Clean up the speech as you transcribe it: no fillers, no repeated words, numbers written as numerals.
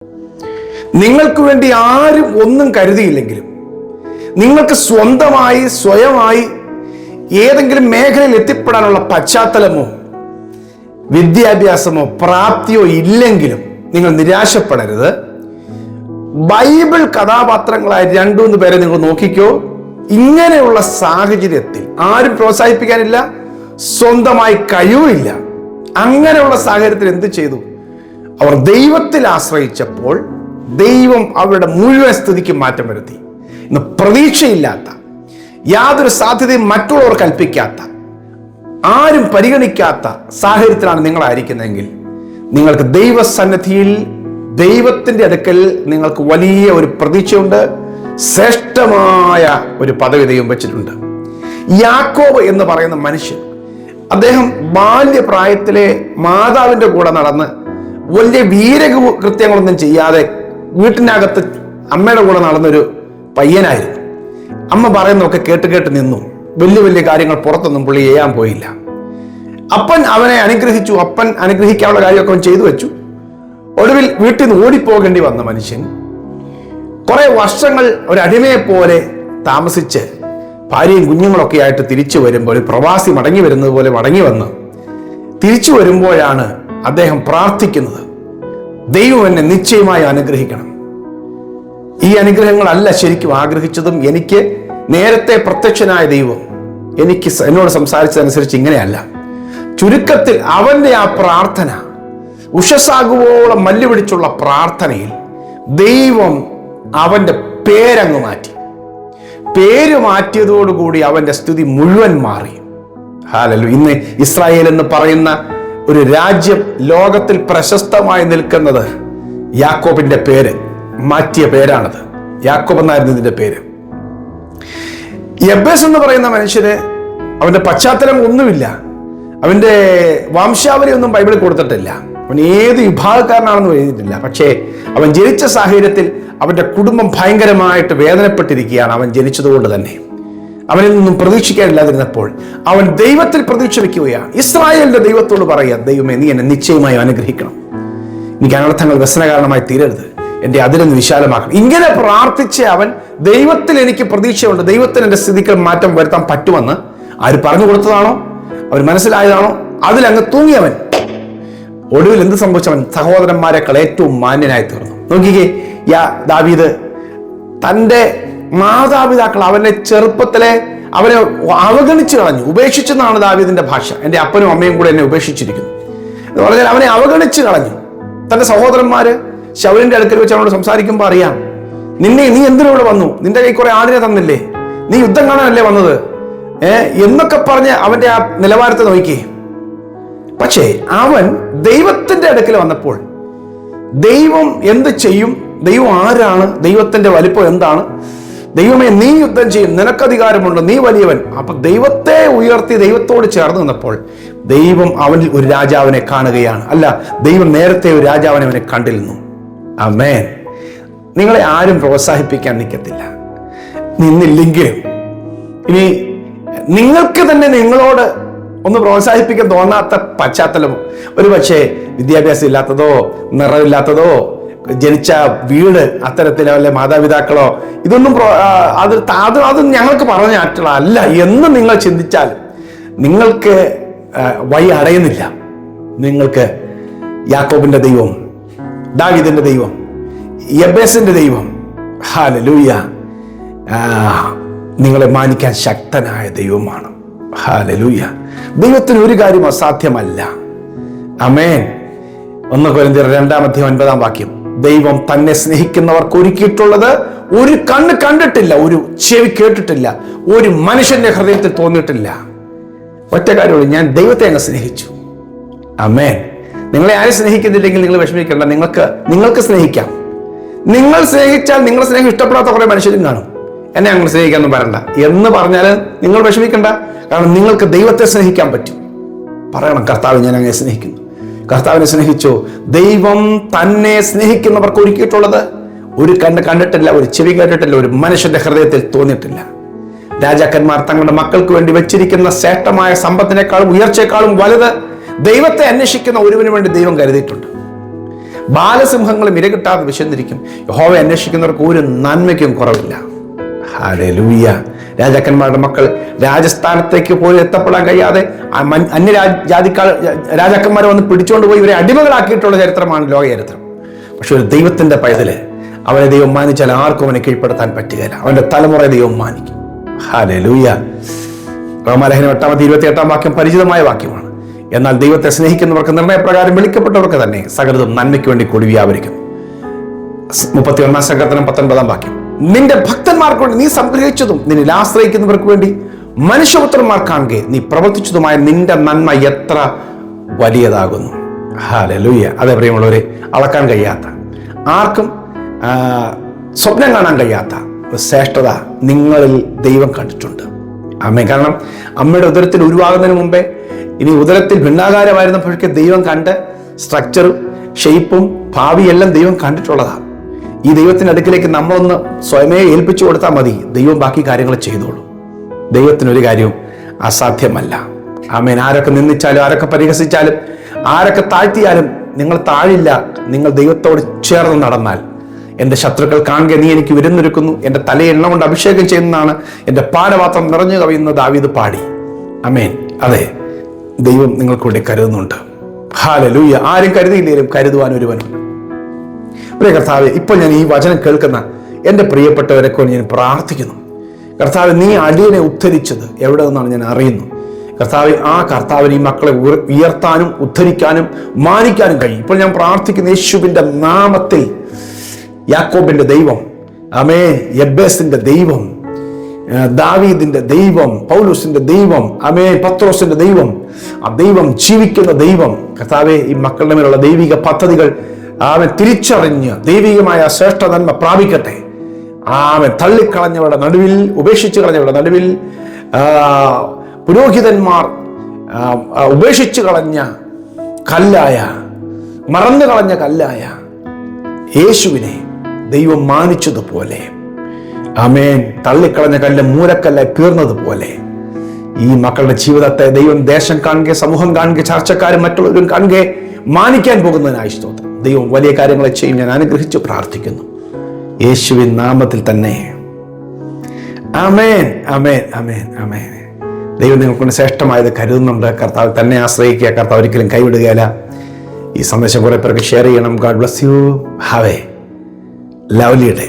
നിങ്ങൾക്ക് വേണ്ടി ആരും ഒന്നും കരുതിയില്ലെങ്കിലും നിങ്ങൾക്ക് സ്വയമായി ഏതെങ്കിലും മേഖലയിൽ എത്തിപ്പെടാനുള്ള പശ്ചാത്തലമോ വിദ്യാഭ്യാസമോ പ്രാപ്തിയോ ഇല്ലെങ്കിലും നിങ്ങൾ നിരാശപ്പെടരുത്. ബൈബിൾ കഥാപാത്രങ്ങളായ 2-3 പേരെ നിങ്ങൾ നോക്കിക്കോ. ഇങ്ങനെയുള്ള സാഹചര്യത്തിൽ ആരും പ്രോത്സാഹിപ്പിക്കാനില്ല, സ്വന്തമായി കഴിവില്ല. അങ്ങനെയുള്ള സാഹചര്യത്തിൽ എന്ത് ചെയ്തു? അവർ ദൈവത്തിൽ ആശ്രയിച്ചപ്പോൾ ദൈവം അവരുടെ മുഴുവൻ സ്ഥിതിക്ക് മാറ്റം വരുത്തി. ഇന്ന് പ്രതീക്ഷയില്ലാത്ത, യാതൊരു സാധ്യതയും മറ്റുള്ളവർ കൽപ്പിക്കാത്ത, ആരും പരിഗണിക്കാത്ത സാഹചര്യത്തിലാണ് നിങ്ങളായിരിക്കുന്നതെങ്കിൽ നിങ്ങൾക്ക് ദൈവസന്നിധിയിൽ, ദൈവത്തിന്റെ അടുക്കൽ നിങ്ങൾക്ക് വലിയ ഒരു പ്രതീക്ഷയുണ്ട്. ശ്രേഷ്ഠമായ ഒരു പദവി ദൈവം വെച്ചിട്ടുണ്ട്. യാക്കോബ് എന്ന് പറയുന്ന മനുഷ്യൻ, അദ്ദേഹം ബാല്യപ്രായത്തിലെ മാതാവിന്റെ കൂടെ നടന്ന് വലിയ വീരകൃത്യങ്ങളൊന്നും ചെയ്യാതെ വീട്ടിനകത്ത് അമ്മയുടെ കൂടെ നടന്നൊരു പയ്യനായിരുന്നു. അമ്മ പറയുന്നതൊക്കെ കേട്ട് നിന്നു. വലിയ കാര്യങ്ങൾ പുറത്തൊന്നും പുള്ളി ചെയ്യാൻ പോയില്ല. അപ്പൻ അവനെ അനുഗ്രഹിച്ചു. അപ്പൻ അനുഗ്രഹിക്കാനുള്ള കാര്യമൊക്കെ അവൻ ചെയ്തു വെച്ചു. ഒടുവിൽ വീട്ടിൽ നിന്ന് ഓടിപ്പോകേണ്ടി വന്ന മനുഷ്യൻ കുറെ വർഷങ്ങൾ ഒരു അടിമയെ പോലെ താമസിച്ച് ഭാര്യയും കുഞ്ഞുങ്ങളൊക്കെ ആയിട്ട് തിരിച്ചു വരുമ്പോൾ, പ്രവാസി മടങ്ങി വരുന്നത് പോലെ മടങ്ങി വന്ന് തിരിച്ചു വരുമ്പോഴാണ് അദ്ദേഹം പ്രാർത്ഥിക്കുന്നത്, ദൈവം എന്നെ നിശ്ചയമായി അനുഗ്രഹിക്കണം. ഈ അനുഗ്രഹങ്ങളല്ല ശരിക്കും ആഗ്രഹിച്ചതും. എനിക്ക് നേരത്തെ പ്രത്യക്ഷനായ ദൈവം എന്നോട് സംസാരിച്ചതനുസരിച്ച് ഇങ്ങനെയല്ല. ചുരുക്കത്തിൽ അവന്റെ ആ പ്രാർത്ഥന, ഉഷസാകുവോളം മല്ല് പിടിച്ചുള്ള പ്രാർത്ഥനയിൽ ദൈവം അവന്റെ പേരങ്ങ് മാറ്റി. പേര് മാറ്റിയതോടുകൂടി അവന്റെ സ്ഥിതി മുഴുവൻ മാറി. ഹല്ലേലൂയ. ഇന്ന് ഇസ്രായേൽ എന്ന് പറയുന്ന ഒരു രാജ്യം ലോകത്തിൽ പ്രശസ്തമായി നിൽക്കുന്നത് യാക്കോബിന്റെ പേര് മാറ്റിയ പേരാണത്. യാക്കോബ് എന്നായിരുന്നു ഇതിന്റെ പേര്. യബ്ബേസ് എന്ന് പറയുന്ന മനുഷ്യന് അവന്റെ പശ്ചാത്തലം ഒന്നുമില്ല, അവന്റെ വംശാവലി ഒന്നും ബൈബിളിൽ കൊടുത്തിട്ടില്ല, അവൻ ഏത് വിഭാഗക്കാരനാണെന്ന് എഴുതിയിട്ടില്ല. പക്ഷേ അവൻ ജനിച്ച സാഹചര്യത്തിൽ അവന്റെ കുടുംബം ഭയങ്കരമായിട്ട് വേദനപ്പെട്ടിരിക്കുകയാണ്. അവൻ ജനിച്ചതുകൊണ്ട് തന്നെ അവനിൽ നിന്നും പ്രതീക്ഷിക്കാനില്ലാതിരുന്നപ്പോൾ അവൻ ദൈവത്തിൽ പ്രതീക്ഷ വയ്ക്കുകയാണ്. ഇസ്രായേലിന്റെ ദൈവത്തോട് പറയുക, ദൈവമേ നീ എന്നെ നിശ്ചയമായി അനുഗ്രഹിക്കണം, എനിക്ക് അനർത്ഥങ്ങൾ വ്യസന കാരണമായി തീരരുത്, എന്റെ അതിരൊന്ന് വിശാലമാക്കണം. ഇങ്ങനെ പ്രാർത്ഥിച്ച അവൻ ദൈവത്തിൽ എനിക്ക് പ്രതീക്ഷയുണ്ട്, ദൈവത്തിൽ എന്റെ സ്ഥിതിക്ക് മാറ്റം വരുത്താൻ പറ്റുമെന്ന് ആര് പറഞ്ഞു കൊടുത്തതാണോ, അവർ മനസ്സിലായതാണോ, അതിലങ്ങ് തൂങ്ങിയവൻ. ഒടുവിൽ എന്ത് സംഭവിച്ചവൻ സഹോദരന്മാരെക്കാൾ ഏറ്റവും മാന്യനായി തീർന്നു. നോക്കിക്കേ, ദാവീദ് തന്റെ മാതാപിതാക്കൾ അവനെ ചെറുപ്പത്തിലെ അവനെ അവഗണിച്ചു കളഞ്ഞു, ഉപേക്ഷിച്ചെന്നാണ് ദാവീദിന്റെ ഭാഷ. എൻ്റെ അപ്പനും അമ്മയും കൂടെ എന്നെ ഉപേക്ഷിച്ചിരിക്കുന്നു എന്ന് പറഞ്ഞാൽ അവനെ അവഗണിച്ചു കളഞ്ഞു. തന്റെ സഹോദരന്മാര് ശൗലിന്റെ അടുക്കൽ വെച്ച് അവനോട് സംസാരിക്കുമ്പോൾ അറിയാം, നീ എന്തിനോട് വന്നു, നിന്റെ കൈ കുറെ ആടിനെ തന്നില്ലേ, നീ യുദ്ധം കാണാനല്ലേ വന്നത് എന്നൊക്കെ പറഞ്ഞ് അവന്റെ ആ നിലവാരത്തെ നോക്കി. പക്ഷേ അവൻ ദൈവത്തിന്റെ അടുക്കൽ വന്നപ്പോൾ ദൈവം എന്ത് ചെയ്യും, ദൈവം ആരാണ്, ദൈവത്തിന്റെ വലിപ്പം എന്താണ്, ദൈവമേ നീ യുദ്ധം ചെയ്യും, നിനക്കധികാരമുണ്ട്, നീ വലിയവൻ. അപ്പൊ ദൈവത്തെ ഉയർത്തി ദൈവത്തോട് ചേർന്ന് നിന്നപ്പോൾ ദൈവം അവനിൽ ഒരു രാജാവിനെ കാണുകയാണ്. അല്ല, ദൈവം നേരത്തെ ഒരു രാജാവിനെ അവനെ കണ്ടിരുന്നു. ആമേൻ. നിങ്ങളെ ആരും പ്രോത്സാഹിപ്പിക്കാൻ നിൽക്കത്തില്ല. നിന്നില്ലെങ്കിലും ഇനി നിങ്ങൾക്ക് തന്നെ നിങ്ങളോട് ഒന്ന് പ്രോത്സാഹിപ്പിക്കാൻ തോന്നാത്ത പശ്ചാത്തലം, ഒരു പക്ഷേ വിദ്യാഭ്യാസം ഇല്ലാത്തതോ നിറവില്ലാത്തതോ ജനിച്ച വീട് അത്തരത്തിലോ അല്ലെ മാതാപിതാക്കളോ ഇതൊന്നും അത് ഞങ്ങൾക്ക് പറഞ്ഞാറ്റുള്ള അല്ല എന്ന് നിങ്ങൾ ചിന്തിച്ചാൽ നിങ്ങൾക്ക് വഴി അടയുന്നില്ല. നിങ്ങൾക്ക് യാക്കോബിന്റെ ദൈവം, ദാവീദിന്റെ ദൈവം, യബ്ബേസിന്റെ ദൈവം, ഹല്ലേലൂയ, നിങ്ങളെ മാനിക്കാൻ ശക്തനായ ദൈവമാണ്. ഹല്ലേലൂയ. ദൈവത്തിന് ഒരു കാര്യം അസാധ്യമല്ല. ആമേൻ. 1 കൊരിന്ത്യർ 2:9 ദൈവം തന്നെ സ്നേഹിക്കുന്നവർക്ക് ഒരുക്കിയിട്ടുള്ളത് ഒരു കണ്ണ് കണ്ടിട്ടില്ല, ഒരു ചെവി കേട്ടിട്ടില്ല, ഒരു മനുഷ്യന്റെ ഹൃദയത്തിൽ തോന്നിയിട്ടില്ല. ഒറ്റ കാര്യമുള്ളൂ, ഞാൻ ദൈവത്തെ അങ്ങ് സ്നേഹിച്ചു. ആമേൻ. നിങ്ങളെ ആരും സ്നേഹിക്കുന്നില്ലെങ്കിൽ നിങ്ങൾ വിഷമിക്കേണ്ട, നിങ്ങൾക്ക് സ്നേഹിക്കാം. നിങ്ങൾ സ്നേഹിച്ചാൽ നിങ്ങളെ സ്നേഹം ഇഷ്ടപ്പെടാത്ത കുറെ മനുഷ്യരും കാണും. എന്നെ അങ്ങനെ സ്നേഹിക്കാനൊന്നും വരണ്ട എന്ന് പറഞ്ഞാൽ നിങ്ങൾ വിഷമിക്കണ്ട. കാരണം നിങ്ങൾക്ക് ദൈവത്തെ സ്നേഹിക്കാൻ പറ്റും. പറയണം, കർത്താവ് ഞാൻ അങ്ങനെ സ്നേഹിക്കുന്നു. കർത്താവിനെ സ്നേഹിച്ചു. ദൈവം തന്നെ സ്നേഹിക്കുന്നവർക്ക് ഒരുക്കിയിട്ടുള്ളത് ഒരു കണ്ണ് കണ്ടിട്ടില്ല, ഒരു ചെവി കേട്ടിട്ടില്ല, ഒരു മനുഷ്യന്റെ ഹൃദയത്തിൽ തോന്നിയിട്ടില്ല. രാജാക്കന്മാർ തങ്ങളുടെ മക്കൾക്ക് വേണ്ടി വെച്ചിരിക്കുന്ന ശ്രേഷ്ഠമായ സമ്പത്തിനേക്കാളും ഉയർച്ചയെക്കാളും വലുത് ദൈവത്തെ അന്വേഷിക്കുന്ന ഒരുവന് വേണ്ടി ദൈവം കരുതിയിട്ടുണ്ട്. ബാലസിംഹങ്ങളും ഇരകിട്ടാതെ വിശന്നിരിക്കും. യഹോവയെ അന്വേഷിക്കുന്നവർക്ക് ഒരു നന്മയ്ക്കും കുറവില്ല. ഹല്ലേലൂയ. രാജാക്കന്മാരുടെ മക്കൾ രാജസ്ഥാനത്തേക്ക് പോലും എത്തപ്പെടാൻ കഴിയാതെ അന്യ രാജാക്കന്മാരെ വന്ന് പിടിച്ചുകൊണ്ട് പോയി ഇവരെ അടിമകളാക്കിയിട്ടുള്ള ചരിത്രമാണ് ലോക ചരിത്രം. പക്ഷെ ഒരു ദൈവത്തിന്റെ പൈതല് അവനെ ദൈവം മാനിച്ചാൽ ആർക്കും അവനെ കീഴ്പ്പെടുത്താൻ പറ്റുകയില്ല. അവന്റെ തലമുറ ദൈവം മാനിക്കും. ഹല്ലേലൂയ. റോമാലേഖനം 8:28 വാക്യം പരിചിതമായ വാക്യമാണ്. എന്നാൽ ദൈവത്തെ സ്നേഹിക്കുന്നവർക്ക് നിർണയപ്രകാരം വിളിക്കപ്പെട്ടവർക്ക് തന്നെ സകലതും നന്മയ്ക്ക് വേണ്ടി കൂടി വ്യാപരിക്കുന്നു. 31 സങ്കീർത്തനം 19 വാക്യം. നിന്റെ ഭക്തന്മാർക്ക് വേണ്ടി നീ സംഗ്രഹിച്ചതും നിന്നിൽ ആശ്രയിക്കുന്നവർക്ക് വേണ്ടി മനുഷ്യപുത്രന്മാർ കാണുകെ നീ പ്രവർത്തിച്ചതുമായ നിന്റെ നന്മ എത്ര വലിയതാകുന്നു. ഹല്ലേലൂയ. അതേ പ്രിയമുള്ളവരെ, അളക്കാൻ കഴിയാത്ത, ആർക്കും സ്വപ്നം കാണാൻ കഴിയാത്ത ശ്രേഷ്ഠത നിങ്ങളിൽ ദൈവം കണ്ടിട്ടുണ്ട്. ആമേൻ. കാരണം അമ്മയുടെ ഉദരത്തിൽ ഉരുവാകുന്നതിന് മുമ്പേ, ഇനി ഉദരത്തിൽ ഭിന്നാകാരമായിരുന്നപ്പോഴേക്ക് ദൈവം കണ്ട് സ്ട്രക്ചറും ഷെയ്പ്പും ഭാവിയെല്ലാം ദൈവം കണ്ടിട്ടുള്ളതാണ്. ഈ ദൈവത്തിന്റെ അടുക്കിലേക്ക് നമ്മളൊന്ന് സ്വയമേ ഏൽപ്പിച്ചു കൊടുത്താൽ മതി, ദൈവം ബാക്കി കാര്യങ്ങൾ ചെയ്തോളും. ദൈവത്തിനൊരു കാര്യവും അസാധ്യമല്ല. ആമേൻ. ആരൊക്കെ നിന്ദിച്ചാലും, ആരൊക്കെ പരിഹസിച്ചാലും, ആരൊക്കെ താഴ്ത്തിയാലും നിങ്ങൾ താഴില്ല. നിങ്ങൾ ദൈവത്തോട് ചേർന്ന് നടന്നാൽ എൻ്റെ ശത്രുക്കൾ കാണുക നീ എനിക്ക് വിരുന്നൊരുക്കുന്നു, എൻ്റെ തലയെ എണ്ണ കൊണ്ട് അഭിഷേകം ചെയ്യുന്നതാണ്, എൻ്റെ പാനപാത്രം നിറഞ്ഞു കവിയുന്ന ദാവീദ് പാടി. ആമേൻ. അതെ, ദൈവം നിങ്ങൾക്ക് വേണ്ടി കരുതുന്നുണ്ട്. ഹല്ലേലൂയ. ആരും കരുതിയില്ലേലും കരുതുവാൻ ഒരുവനുണ്ട്. പ്രിയ കർത്താവേ, ഇപ്പോൾ ഞാൻ ഈ വചനം കേൾക്കുന്ന എൻ്റെ പ്രിയപ്പെട്ടവരെ കൊണ്ട് ഞാൻ പ്രാർത്ഥിക്കുന്നു. കർത്താവ്, നീ അടിയനെ ഉദ്ധരിച്ചത് എവിടെ നിന്നാണ് ഞാൻ അറിയുന്നു. കർത്താവ്, ആ കർത്താവിന് ഈ മക്കളെ ഉയർത്താനും ഉദ്ധരിക്കാനും മാനിക്കാനും കഴിയും. ഇപ്പോൾ ഞാൻ പ്രാർത്ഥിക്കുന്ന യേശുവിൻ്റെ നാമത്തിൽ യാക്കോബിന്റെ ദൈവം, ആമേൻ, യബ്ബേസിന്റെ ദൈവം, ദാവീദിന്റെ ദൈവം, പൗലോസിന്റെ ദൈവം, ആമേൻ, പത്രോസിന്റെ ദൈവം, ആ ദൈവം ജീവിക്കുന്ന ദൈവം. കർത്താവേ, ഈ മക്കളുടെ മേലുള്ള ദൈവിക പദ്ധതികൾ അവൻ തിരിച്ചറിഞ്ഞ് ദൈവികമായ ശ്രേഷ്ഠ നന്മ പ്രാപിക്കട്ടെ. അവൻ തള്ളിക്കളഞ്ഞവരുടെ നടുവിൽ, ഉപേക്ഷിച്ച് കളഞ്ഞവരുടെ നടുവിൽ, പുരോഹിതന്മാർ ഉപേക്ഷിച്ച് കളഞ്ഞ കല്ലായ, മറന്നു കളഞ്ഞ കല്ലായ യേശുവിനെ ദൈവം മാനിച്ചതുപോലെ, ആമേൻ, തള്ളിക്കളഞ്ഞ കല്ല് മൂലക്കല്ലായി തീർന്നതുപോലെ ഈ മക്കളുടെ ജീവിതത്തെ ദൈവം ദേശം കാണുക, സമൂഹം കാണുക, ചർച്ചക്കാരും മറ്റുള്ളവരും കാണുക മാനിക്കാൻ പോകുന്നതിനായി സ്തോത്രം. ദൈവം വലിയ കാര്യങ്ങളെ ചെയ്യും. ഞാൻ അനുഗ്രഹിച്ച് പ്രാർത്ഥിക്കുന്നു യേശുവിൻ നാമത്തിൽ തന്നെ. ആമേൻ, ആമേൻ, ആമേൻ, ആമേൻ. ദൈവം നിങ്ങൾക്ക് ശ്രേഷ്ഠമായത് കരുതുന്നുണ്ട്. കർത്താവ് തന്നെ ആശ്രയിക്കുക. കർത്താവ് ഒരിക്കലും കൈവിടുകയില്ല. ഈ സന്ദേശം കുറെ പേർക്ക് ഷെയർ ചെയ്യണം. God bless you. Have A lovely day.